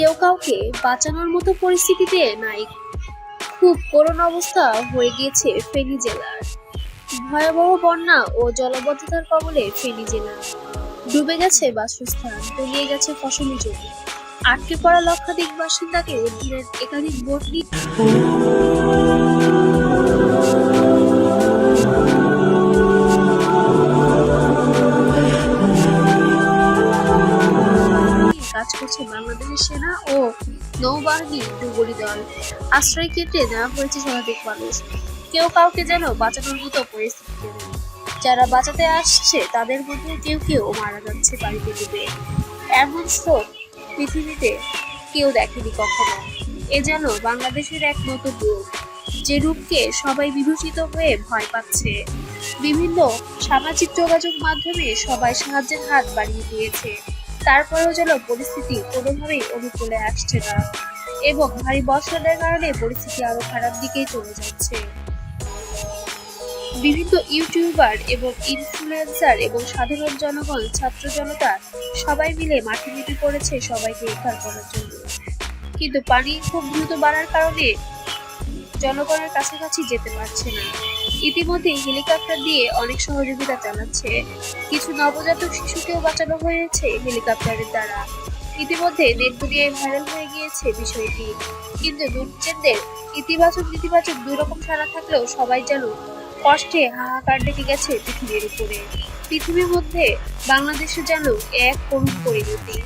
কেউ কাউকে বাঁচানোর মতো পরিস্থিতিতে নাই। খুব করুণ অবস্থা হয়ে গিয়েছে ফেনী জেলার। ভয়াবহ বন্যা ও জলাবদ্ধতার কবলে ফেনী জেলা। ডুবে গেছে বাসস্থান, তলিয়ে গেছে ফসলি জমি। আটকে পড়া লক্ষাধিক বাসিন্দাকে উদ্ধারের একাধিক বোট নিয়ে কাজ করছে বাংলাদেশের সেনা ও নৌবাহিনী ডুবুরি দল। আশ্রয় কেন্দ্রে নেওয়া হয়েছে শতাধিক মানুষ। কেউ কাউকে যেন বাঁচানোর মতো পরিস্থিতিতে নেই। যারা বাঁচাতে আসছে তাদের মধ্যে কেউ কেউ মারা যাচ্ছে বাড়িতে ডুবে। এমন স্রোত পৃথিবীতে কেউ দেখেনি কখনো। এ যেন বাংলাদেশের এক নতুন রূপ, যে রূপকে সবাই বিভূষিত হয়ে ভয় পাচ্ছে। বিভিন্ন সামাজিক যোগাযোগ মাধ্যমে সবাই সাহায্যের হাত বাড়িয়ে দিয়েছে। তারপরেও যেন পরিস্থিতি কোনোভাবেই অনুকূলে আসছে না এবং ভারী বর্ষণের কারণে পরিস্থিতি আরো খারাপ দিকেই চলে যাচ্ছে। বিভিন্ন ইউটিউবার এবং ইনফ্লুয়েন্সার এবং সাধারণ জনগণ, ছাত্র জনতা সবাই মিলে মাঠে নেমে পড়েছে সবাইকে উদ্ধার করার জন্য। কিন্তু পানি খুব দ্রুত বাড়ার কারণে জনগণের কাছাকাছি যেতে পারছে না। ইতিমধ্যে হেলিকপ্টার দিয়ে অনেক সহযোগিতা চালাচ্ছে। কিছু নবজাতক শিশুকেও বাঁচানো হয়েছে হেলিকপ্টারের দ্বারা। ইতিমধ্যে নেট দুনিয়ায় ভাইরাল হয়ে গিয়েছে বিষয়টি। কিন্তু দুর্যোগদের ইতিবাচক নেতিবাচক দুই রকম সাড়া থাকলেও সবাই যেন কষ্টে হাহাকার ডেকে গেছে পৃথিবীর উপরে। পৃথিবীর মধ্যে বাংলাদেশে যেন এক করুণ পরিণতি।